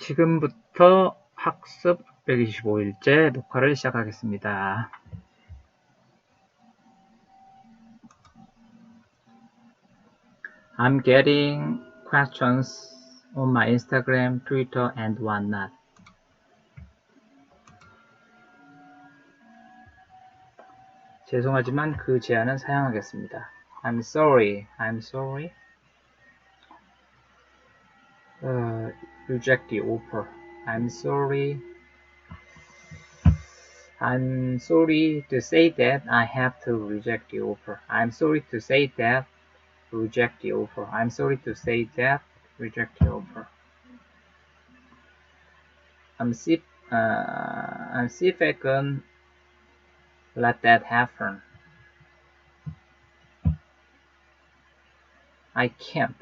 지금부터 학습 625일째 녹화를 시작하겠습니다. I'm getting questions on my Instagram, Twitter, and whatnot. 죄송하지만 그 제안은 사양하겠습니다. I'm sorry. Reject the offer. I'm sorry to say that I have to reject the offer. I'm sorry to say that reject the offer. I'm sorry to say that reject the offer. I'm see if I can let that happen. I can't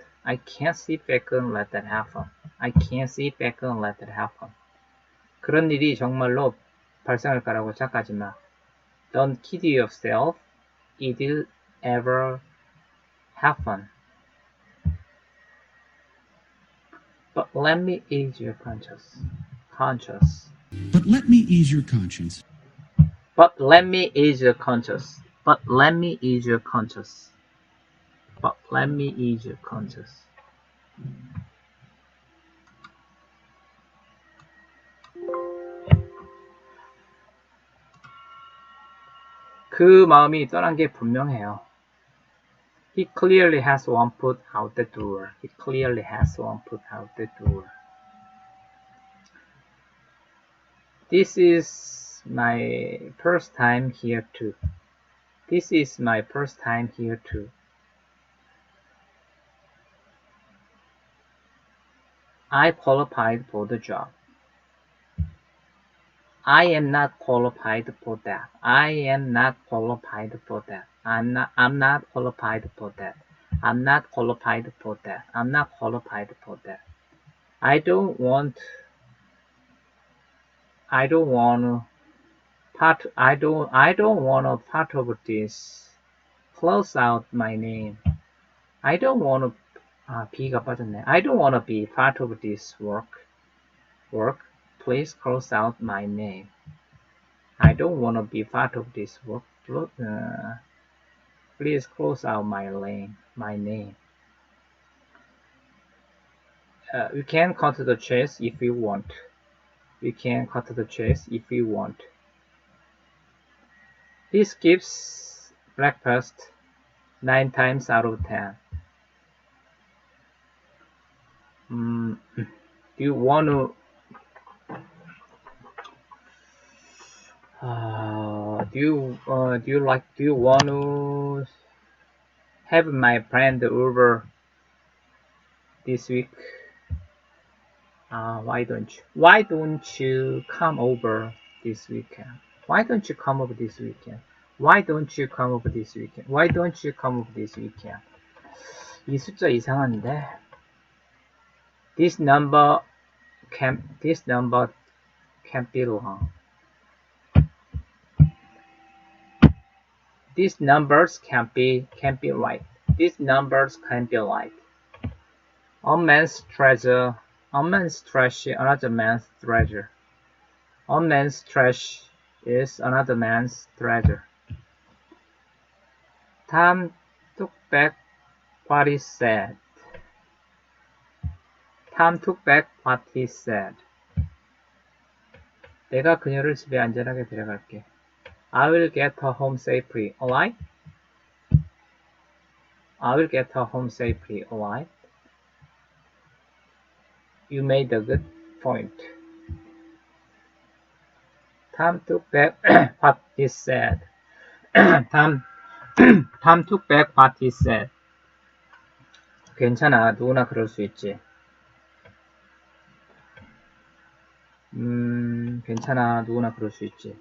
see if I can let that happen. I can't see if I can let that happen. 그런 일이 정말로 발생할 거라고 착각하지 마. Don't kid yourself. It'll ever happen. But let me ease your conscience. But let me ease your conscience. But let me ease your conscience. But let me ease your conscience. But let me ease your conscience. 그 마음이 떠난 게 분명해요. He clearly has one foot out the door. He clearly has one foot out the door. This is my first time here too. This is my first time here too. I qualified for the job. I am not qualified for that. I am not qualified for that. I'm not qualified for that. I'm not qualified for that. I'm not qualified for that. I don't want a part of this. Close out my name. I don't want to B가 빠졌네. I don't want to be part of this work. Please close out my name. I don't want to be part of this work. Please close out my name. We can cut the chase if you want. We can cut the chase if you want. He skips breakfast 9 times out of 10. Do you want to have my friend over this week? Why don't you come over this weekend? Why don't you come over this weekend? Why don't you come over this weekend? Why don't you come over this weekend? 이 숫자 이상한데. This number can't be wrong. These numbers can't be right. These numbers can't be right. A man's treasure, another man's treasure. A man's trash is another man's treasure. Tom took back what he said. Tom took back what he said. 내가 그녀를 집에 안전하게 데려갈게. I will get her home safely, alright? I will get her home safely, alright? You made a good point. Tom took back what he said. Tom took back what he said. 괜찮아, 누구나 그럴 수 있지. 괜찮아, 누구나 그럴 수 있지.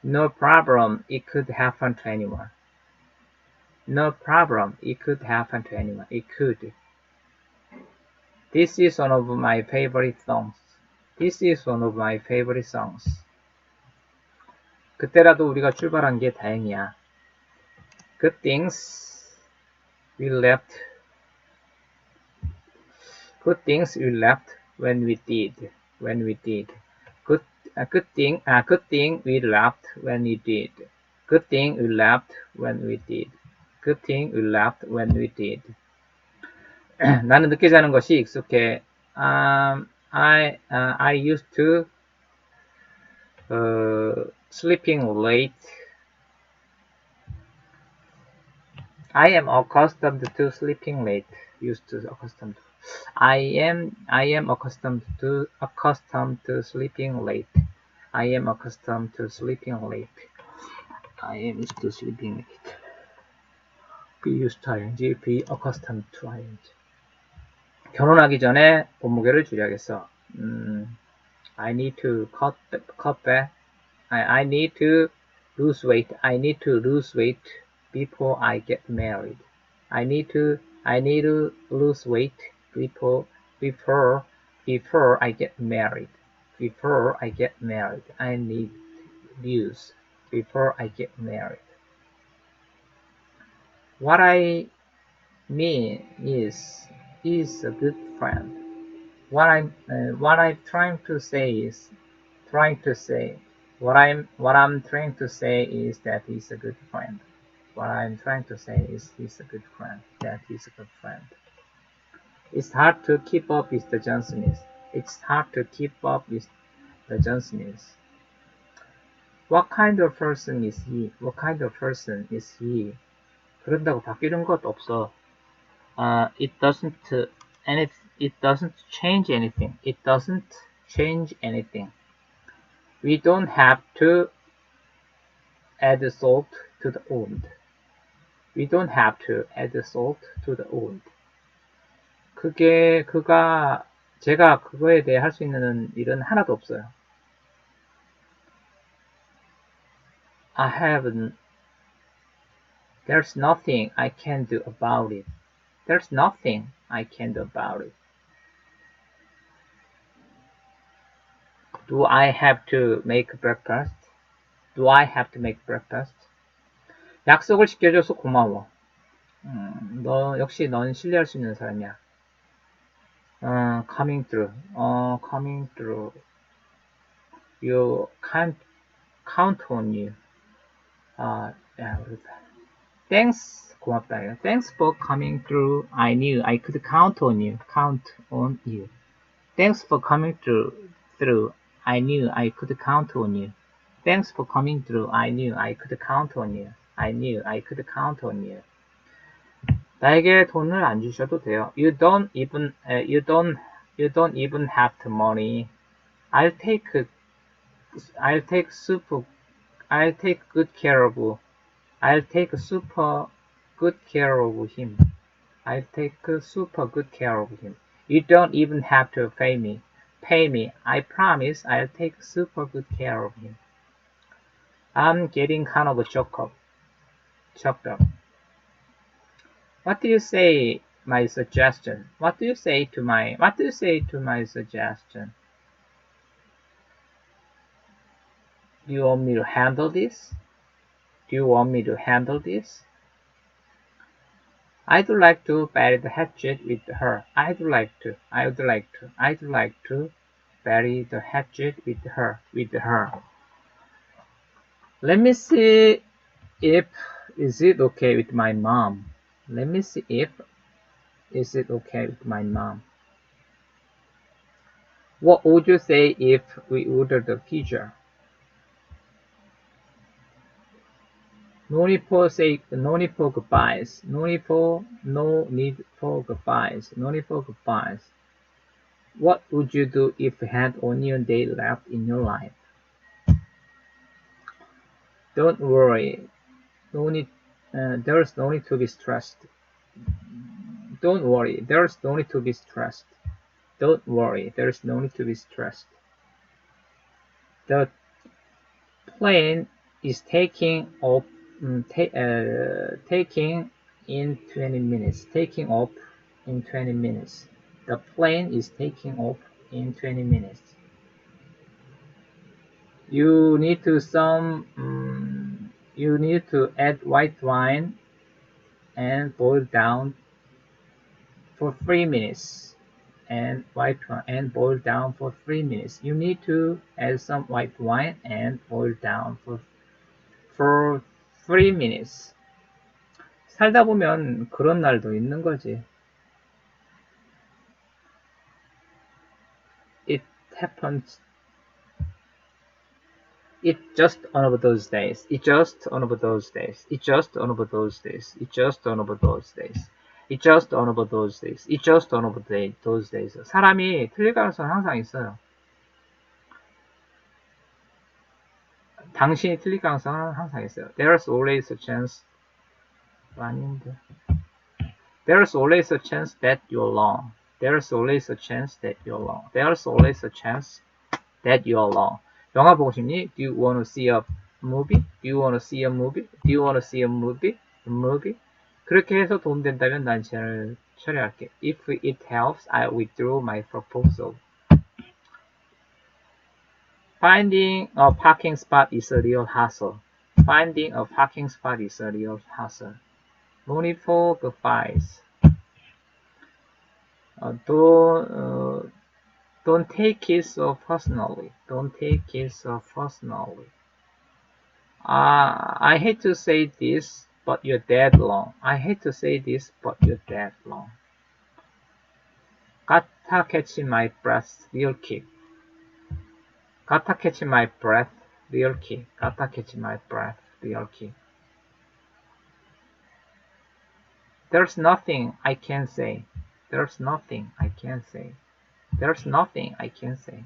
No problem, it could happen to anyone. No problem, it could happen to anyone. It could. This is one of my favorite songs. This is one of my favorite songs. 그때라도 우리가 출발한 게 다행이야. Good things we left when we did. Good thing we laughed when we did. Good thing we laughed when we did. Good thing we laughed when we did. 나는 늦게 자는 것이 익숙해. I used to sleeping late. I am accustomed to sleeping late. Used to accustomed. I am accustomed to sleeping late. I am accustomed to sleeping late. I am used to sleeping late. Be used to ing, be accustomed to ing. 결혼하기 전에 몸무게를 줄여야겠어. I need to cut back. I need to lose weight. I need to lose weight before I get married. I need to lose weight before I get married. Before I get married. I need lose before I get married. What I mean is a good friend. What I'm trying to say is that he's a good friend. What I'm trying to say is he's a good friend. That he's a good friend. It's hard to keep up with the Johnsons. It's hard to keep up with the Johnsons. What kind of person is he? What kind of person is he? 그런다고 바뀌는 것 없어. It doesn't change anything. It doesn't change anything. We don't have to add salt to the wound. We don't have to add salt to the wound. 제가 그거에 대해 할 수 있는 일은 하나도 없어요. There's nothing I can do about it. There's nothing I can do about it. Do I have to make breakfast? Do I have to make breakfast? 약속을 지켜줘서 고마워. 역시 넌 신뢰할 수 있는 사람이야. Coming through. Coming through. You can't count on you. Thanks. 고맙다. Thanks for coming through. I knew I could count on you. Count on you. Thanks for coming through. I knew I could count on you. Thanks for coming through. I knew I could count on you. I knew I could count on you. 나에게 돈을 안 주셔도 돼요. You don't even have the money. I'll take good care of him. I'll take super good care of him. You don't even have to pay me. I promise I'll take super good care of him. I'm getting kind of choked up. What do you say my suggestion? What do you say to my suggestion? Do you want me to handle this? I'd like to bury the hatchet with her. I'd like to bury the hatchet with her. Let me see if is it okay with my mom. What would you say if we ordered a pizza? No need for goodbyes. No need for goodbyes. What would you do if you had only a day left in your life? Don't worry. There's no need to be stressed. Don't worry. There's no need to be stressed. The plane is taking off. Taking in 20 minutes. Taking off in 20 minutes. The plane is taking off in 20 minutes. You need to add white wine and boil down for 3 minutes. and white wine and boil down for 3 minutes. You need to add some white wine and boil down for 3 minutes. 살다 보면 그런 날도 있는 거지. It happens. It's just one of those days. It's just one of those days. It's just one of those days. It's just one of those days. It's just one of those days. It's just one of those days. 사람이 틀릴 가능성은 항상 있어요. 당신이 틀릴 가능성은 항상 있어요. There's always a chance. 아닌데. There's always a chance that you're wrong. There's always a chance that you're wrong. There's always a chance that you're wrong. 영화 보고 싶니? Do you want to see a movie? Do you want to see a movie? Do you want to see a movie? movie? 그렇게 해서 도움된다면 난 잘 처리할게. If it helps, I withdraw my proposal. Finding a parking spot is a real hassle. Finding a parking spot is a real hassle. No need for goodbyes. Don't take it so personally. Don't take it so personally. I hate to say this, but you're dead wrong. I hate to say this, but you're dead wrong. Gotta catch my breath real quick. Gotta catch my breath real quick. Gotta catch my breath real quick. There's nothing I can say. There's nothing I can say. There's nothing I can say.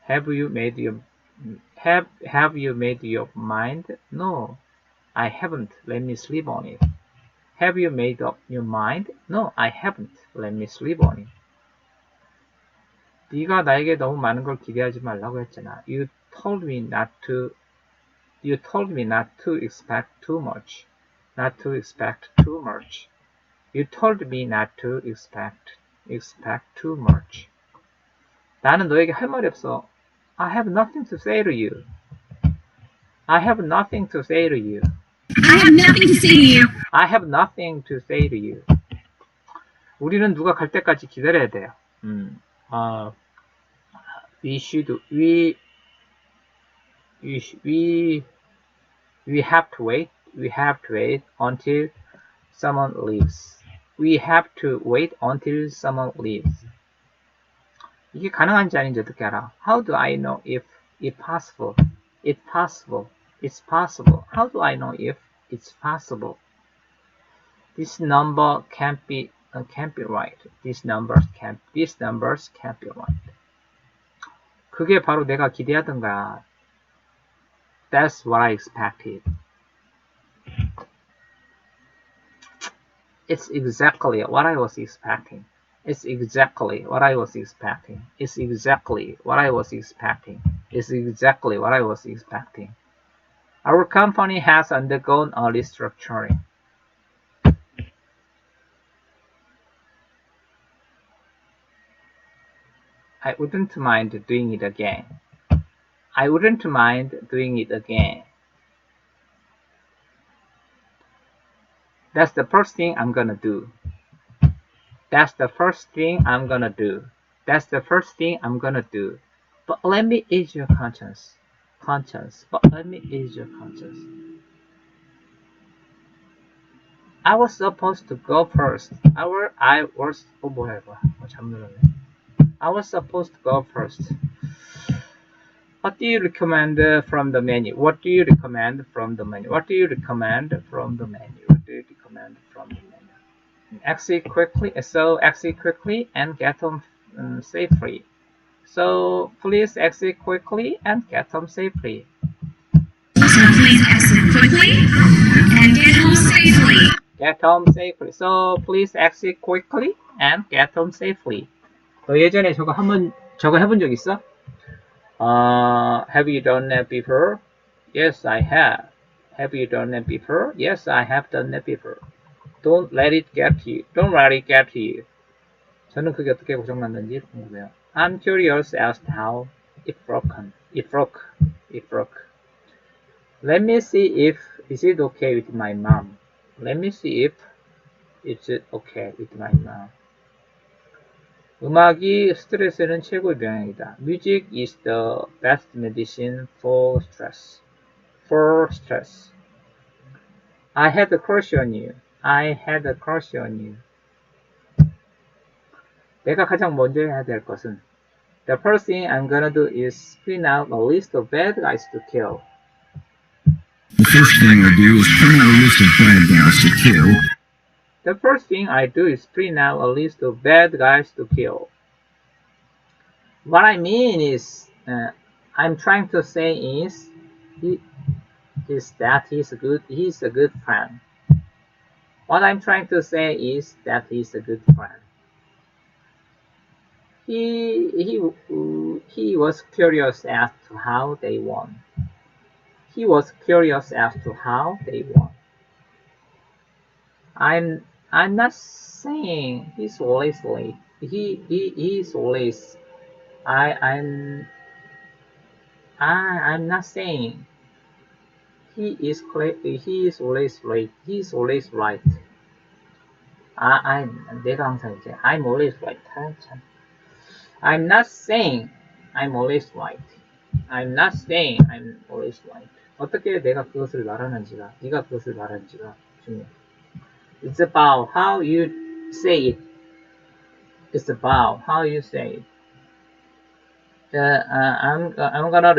Have you made your mind? No, I haven't. Let me sleep on it. Have you made up your mind? No, I haven't. Let me sleep on it. 네가 나에게 너무 많은 걸 기대하지 말라고 했잖아. You told me not to expect too much. Not to expect too much. You told me not to expect too much. 나는 너에게 할 말이 없어. I have nothing to say to you. I have nothing to say to you. I have nothing to say to you. I have nothing to say to you. 우리는 누가 갈 때까지 기다려야 돼요. We have to wait. We have to wait until someone leaves. We have to wait until someone leaves. 이게 가능한지 아닌지 어떻게 알아? How do I know if it's possible? It's possible. It's possible. How do I know if it's possible? This number can't be right. These numbers can't be right. 그게 바로 내가 기대하던 거야. That's what I expected. It's exactly what I was expecting. It's exactly what I was expecting. It's exactly what I was expecting. It's exactly what I was expecting. Our company has undergone a restructuring. I wouldn't mind doing it again. I wouldn't mind doing it again. That's the first thing I'm gonna do. That's the first thing I'm gonna do. That's the first thing I'm gonna do. But let me ease your conscience. But let me ease your conscience. I was supposed to go first. I was supposed to go first. What do you recommend from the menu? What do you recommend from the menu? What do you recommend from the menu? What do you recommend from the menu? Exit quickly and get home safely. So please exit quickly and get home safely. So please exit quickly and get home safely. Get home safely. So please exit quickly and get home safely. 너 예전에 저거 해본 적 있어? Have you done that before? Yes, I have. Have you done that before? Yes, I have done that before. Don't let it get to you. Don't let it get to you. 저는 그게 어떻게 고장났는지 궁금해요. I'm curious as to how it broke. Let me see if is it okay with my mom. Let me see if it's okay with my mom. 음악이 스트레스에는 최고의 병약이다. Music is the best medicine for stress. For stress. I had a crush on you. I had a crush on you. 내가 가장 먼저 해야 될 것은 The first thing I'm gonna do is print out a list of bad guys to kill. The first thing I do is print out a list of bad guys to kill. The first thing I do is print out a list of bad guys to kill. What I mean is, I'm trying to say is that he's a good friend. What I'm trying to say is that he's a good friend. He was curious as to how they won. He was curious as to how they won. I'm not saying he's always late. He's always. I'm not saying he is always late. He's always right. 내가 항상 이제 I'm always right. 참. I'm not saying I'm always right. I'm not saying I'm always right. 어떻게 내가 그것을 말하는지가, 네가 그것을 말하는지가 중요해. It's about how you say it. It's about how you say it. I'm gonna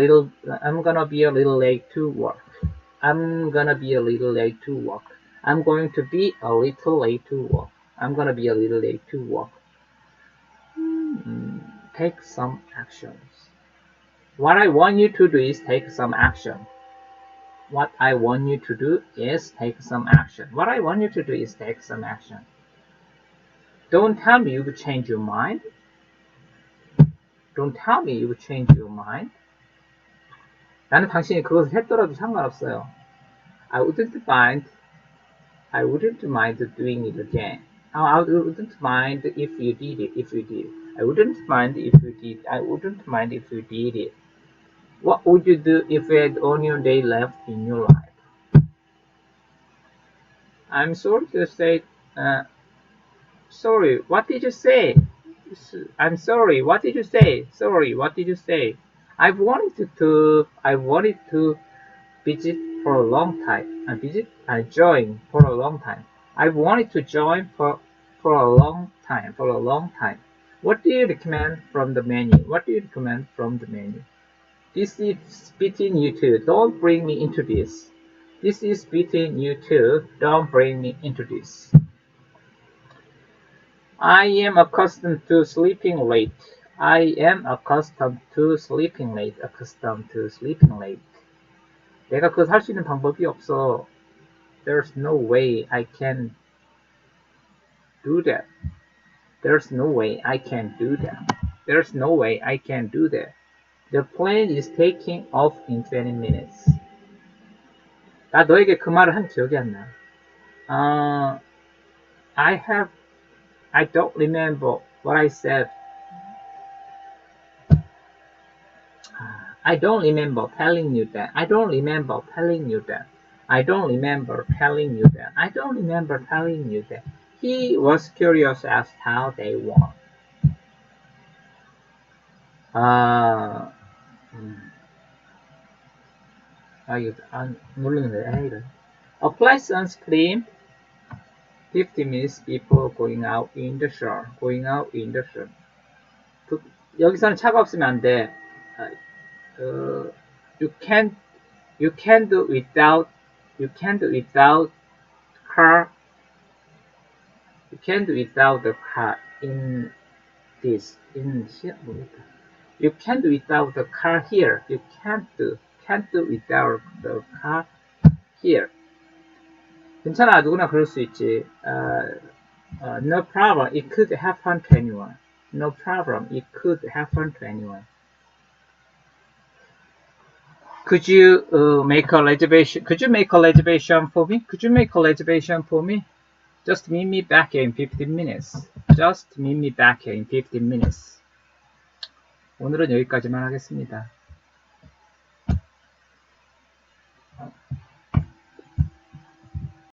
be a little late to work. I'm gonna be a little late to work. I'm going to be a little late to work. I'm gonna be a little late to work. Take some actions. What I want you to do is take some action. What I want you to do is take some action. What I want you to do is take some action. Don't tell me you've changed your mind. Don't tell me you've changed your mind. 나는 당신이 그것을 했더라도 상관없어요. I wouldn't mind doing it again. I wouldn't mind if you did it. I wouldn't mind if you did. I wouldn't mind if you did it. What would you do if you had only a day left in your life? I'm sorry to say. Sorry, what did you say? I'm sorry, what did you say? Sorry, what did you say? I wanted to visit for a long time. Join for a long time. I wanted to join for a long time. What do you recommend from the menu? What do you recommend from the menu? This is between you two. Don't bring me into this. This is between you two. Don't bring me into this. I am accustomed to sleeping late. I am accustomed to sleeping late. Accustomed to sleeping late. 내가 그거 할 수 있는 방법이 없어. There's no way I can do that. There's no way I can do that. There's no way I can do that. The plane is taking off in 20 minutes. 나 너에게 그 말을 한 기억이 안 나. I don't remember what I said. I don't remember telling you that. I don't remember telling you that. I don't remember telling you that. I don't remember telling you that. He was curious as how they won. 이거 안 모르는데. 이래. Apply sunscreen 50 minutes before going out in the shower. Going out in the shower. 여기서는 차가 없으면 안 돼. You can't do without car. You can't do without the car in this. In here. You can't do without the car here. You can't do without the car here. 괜찮아, 누구나 그럴 수 있지. No problem. It could happen to anyone. No problem. It could happen to anyone. Could you make a reservation? Could you make a reservation for me? Could you make a reservation for me? Just meet me back here in 15 minutes. Just meet me back here in 15 minutes. 오늘은 여기까지만 하겠습니다.